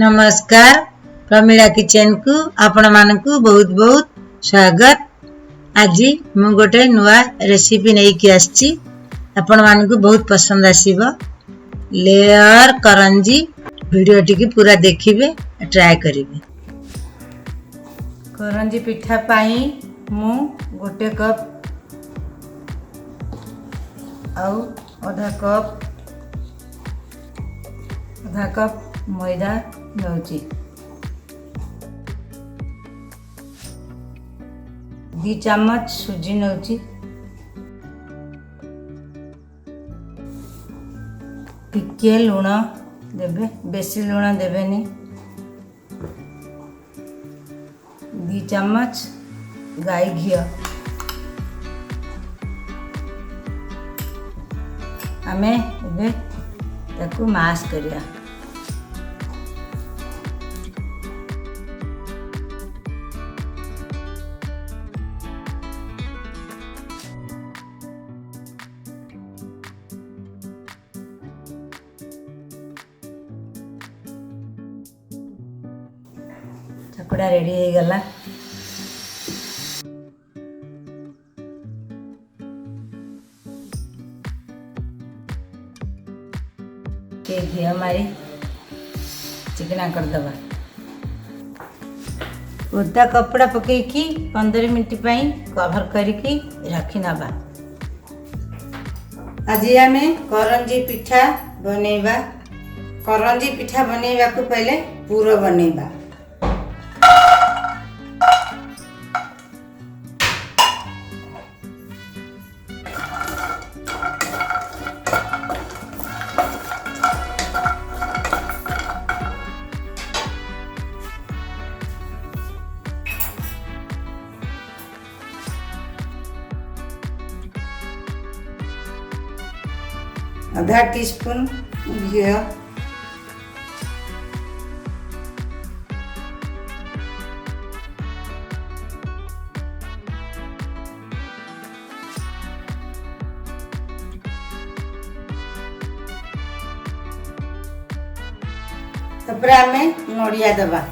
नमस्कार प्रमीला किचन को आपण मानकु बहुत बहुत स्वागत। आज मु गोटे नुआ रेसिपी नहीं कि आछि आपण मानकु बहुत पसंद आसीबो। लेयर करंजी वीडियो टिके पूरा देखिबे ट्राई करिवे। करंजी पिठा पाई मु गोटे कप आउ आधा कप मैदा नौची 2 चम्मच सूजी नौची टिके लुण देबे बेसी लुण देबेनी 2 चम्मच गाय घी आमे एबे ताकू मास करिया। चकड़ा रेडी हो गला। के घी हमारी चिकना कर दबा। ओदा कपड़ा पके की 15 मिनट पई कवर करके रखी नबा। आज हमें करंजी पिठा बनेबा। करंजी पिठा बनेबा को पहले पूरा बनेबा। आधा टीस्पून घी तापर आमे नड़िया दबा।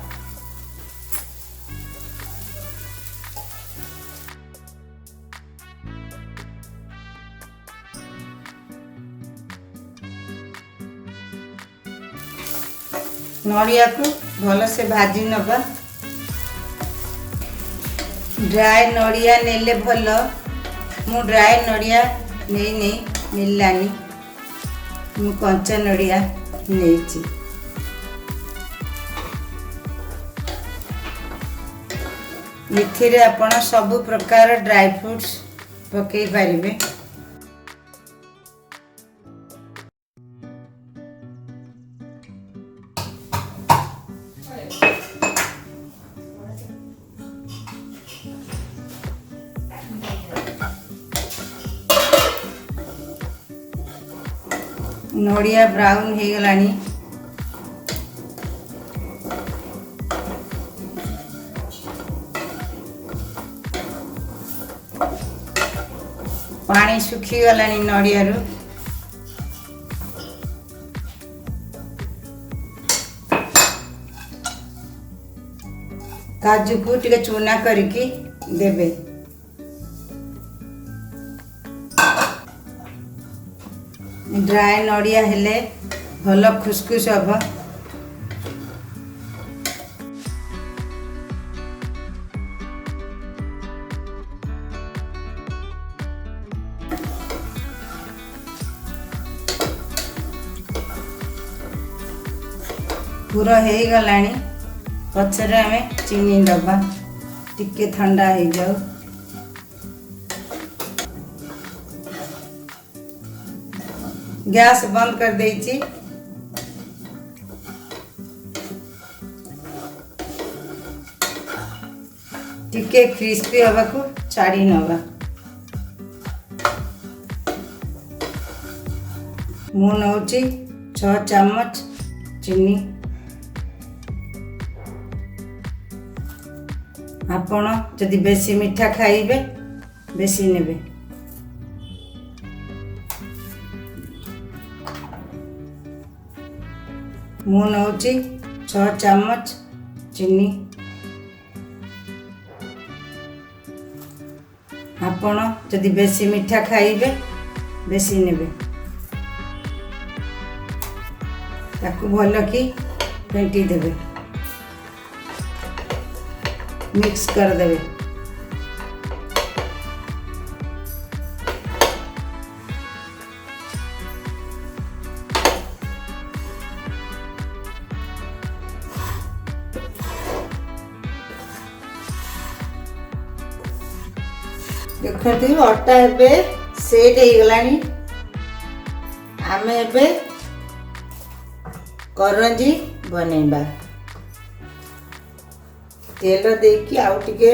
नड़िया को भल से भाजी नबा। ड्राई नड़िया नेले भल। मु ड्राई नड़िया नहीं मिललानी मु कंचा नड़िया नहीं। इथिरे आपण सब प्रकार ड्राई फ्रूट्स पकई पारिबे। नड़िया ब्राउन हो गलानी। पानी सुखी गलानी नड़िया रू। काजू को टिके चूना करके देबे। ड्राई नड़िया हेले भल खुसखुस हब। पूरा हो गलानी। पछरे हमें चीनी दबा टिके ठंडा हो जाओ। गैस बंद कर देची। टिके क्रिस्पी हवा को छाड़ी नवा। मु नौची 6 चम्मच चीनी। आपण जदि बेसी मीठा खाइबे बेसी नेबे। मु नौची 6 ଚାମଚ ଚିନି। ଆପଣ ଯଦି ବେଶୀ ମିଠା ଖାଇବେ ବେଶୀ ନେବେ। ତାକୁ ଭଲ କି ଫେଣ୍ଟି ଦେବେ, ମିକ୍ସ କରିଦେବେ। देखते अटा एबे सेट हो गलानी। आमे एबे करंजी बनेबा। तेल देकी आउ टिके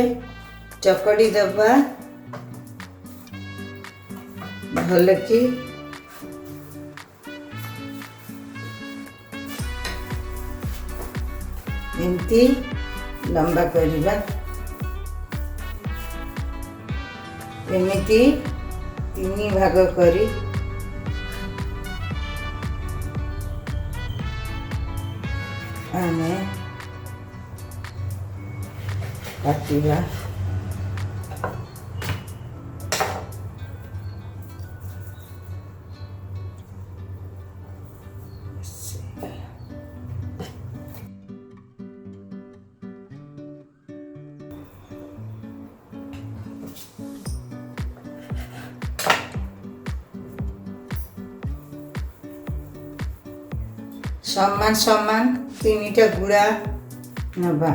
चकड़ी दबा भल की। एमती लंबा करिबा। एमिति 3 भाग करी आमे काटिबा। समान समान 3टा गुड़ा नबा।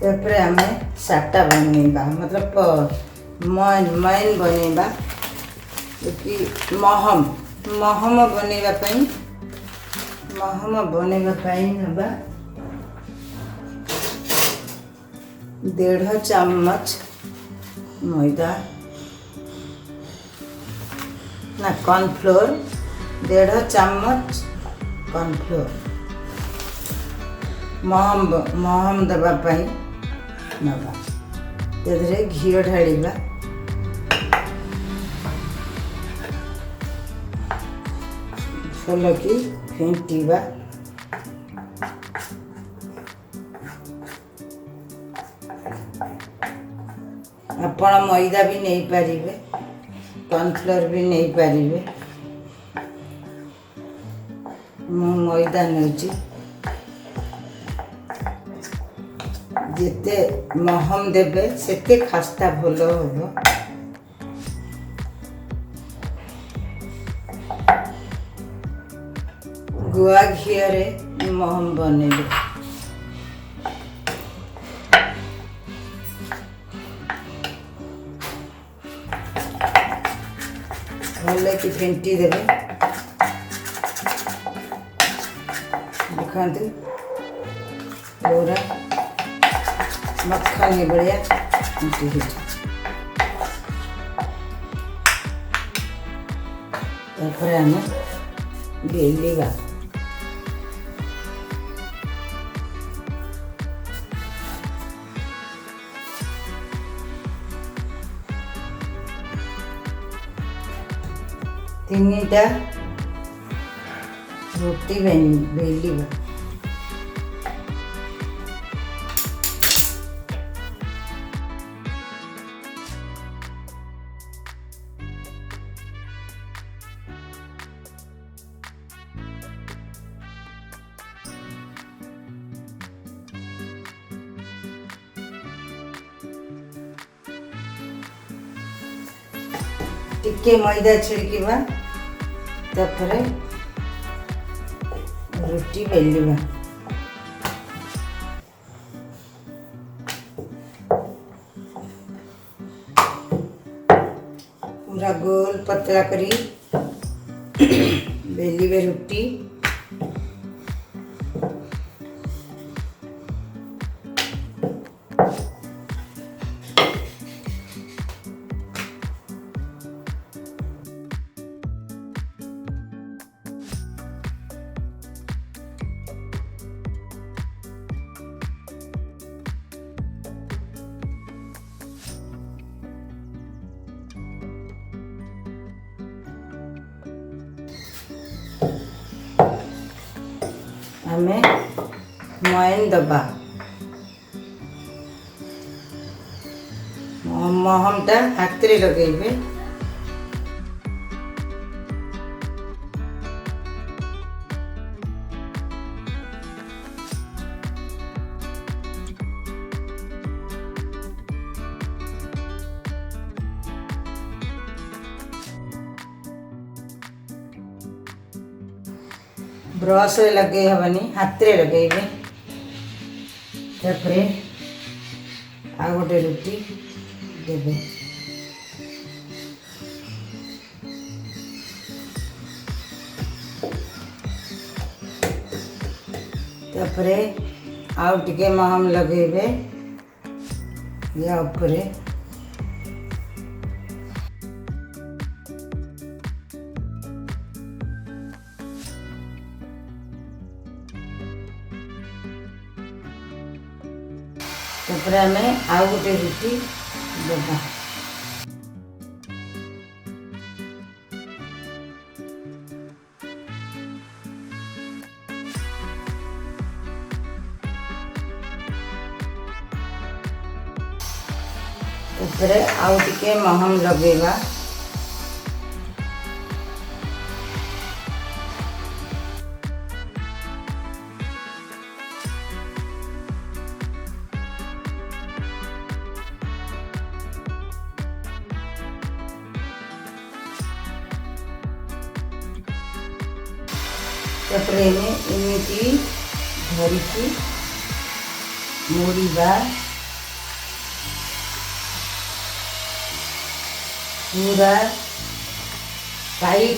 तापर आमे साटा बनेबा, मतलब मैन बनेबा कि महम बनेबा पई नबा 1.5 चम्मच मैदा ना कॉर्नफ्लोर, 1.5 चम्मच कॉर्नफ्लोर महम दबा पाई नबा। तेरे घी ढालिबा। भल की फेंटिबा। आपण मैदा भी नहीं पारिबे, कॉर्नफ्लोर भी नहीं पारिबे। मु मैदा नउची। जेते महम देबे सेते खास्ता भलो होबो। गुआ घी रे महम बनेबे। भल की फेंटी देवे। देखते पूरा मक्खन बढ़िया फेंटी हो। आम बेलिबा। तीनटा रोटी बेलिबा। टिके मैदा छिड़कीबा। तापरे रोटी बेलिबा। पूरा गोल पतला करी बेलिबे रोटी। आमे मयन दबा महमटा हाथ रे लगेबे। ब्रश लगे हबनी हाथ रे लगेबे। तापरे आ गोटे रुटी देबे। तापरे आउ टिके महम लगेबे या ऊपरे। तापरे आमे आउ गोटे रुटी देबा। तापरे आउ टिके महम लगेबा। तापरे एमिति धरिकी मोड़ीबा। पूरा टाइट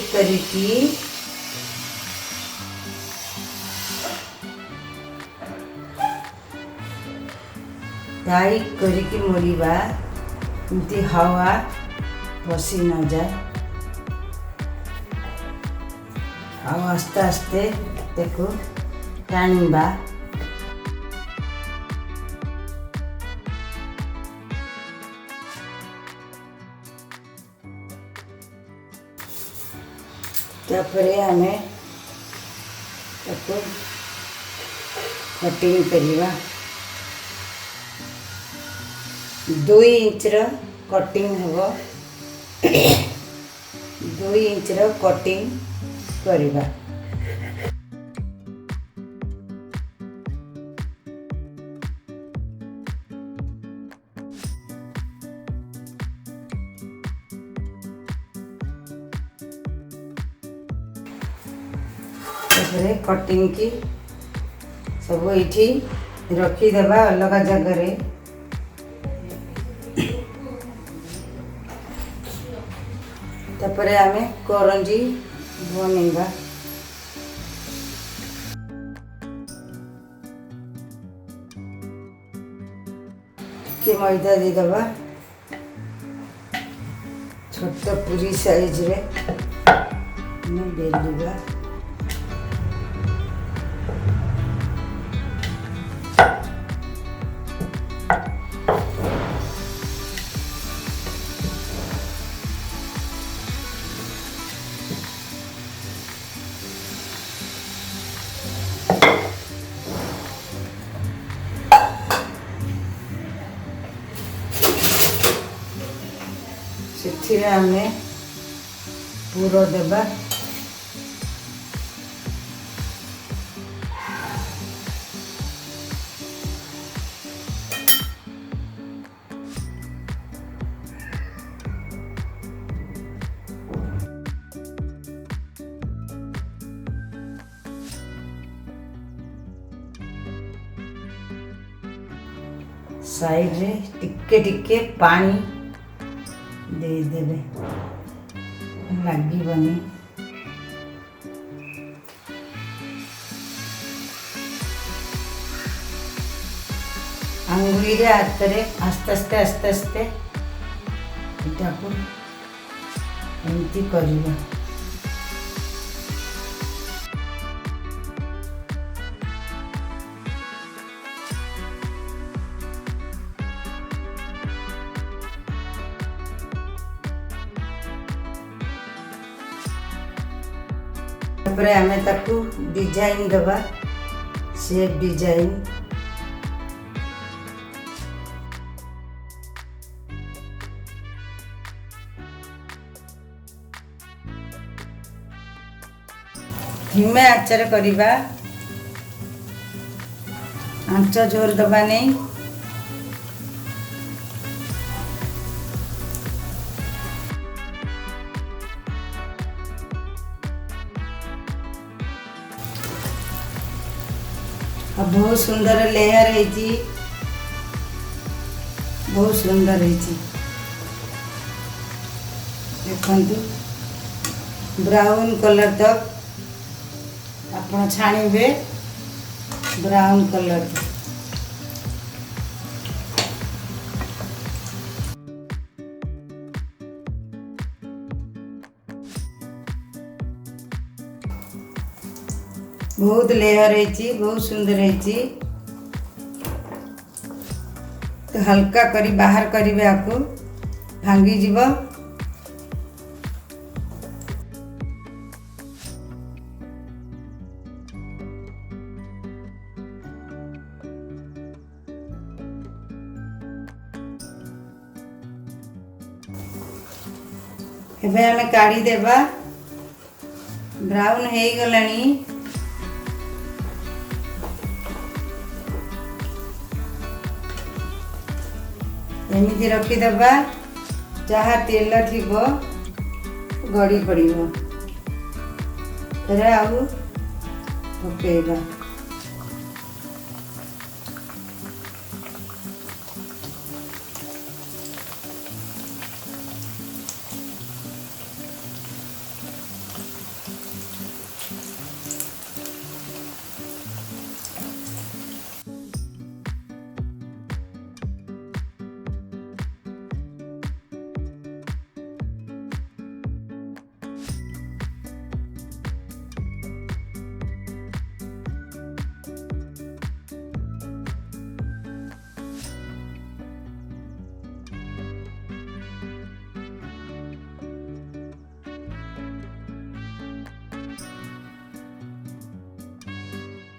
करिकी मोड़ीबा एमती हवा पसी न जाए। आस्ते आस्ते देखो टाणीबा। तापरे आमे ताको कटिंग करिबा। 2 इंच रो कटिंग हबो। 2 इंच रो कटिंग करिबा। तापरे कटिंग की सब ये रखीदेबा अलग जगह। तापरे आमे करंजी बनेबा। के मैदा देदेबा छोट पूरी साइज रे बेलिबा। से आमे पूरा देबा। साइड रे टिके टिके पानी दे देबे लागीबनी। अंगुली रे हाथ रे आस्ते आस्ते आस्ते आस्ते इटा को एमती करिबा। तापरे आमे ताकू डिजाइन दबा। शेप डिजाइन हिमे आचार करिबा आंच जोर दबा नहीं बहुत सुंदर लेयर है बहुत सुंदर है देखंतु ब्राउन कलर तक आपण छाणीबे ब्राउन कलर बहुत लेयर है बहुत सुंदर है तो हल्का करी बाहर करिवे आपको भांगी जीव एबे हमें काढ़ी देबा ब्राउन हे गलानी एमती रखीदबा जहाँ तेल थी गड़ी पड़ो फिर आउ पकेबा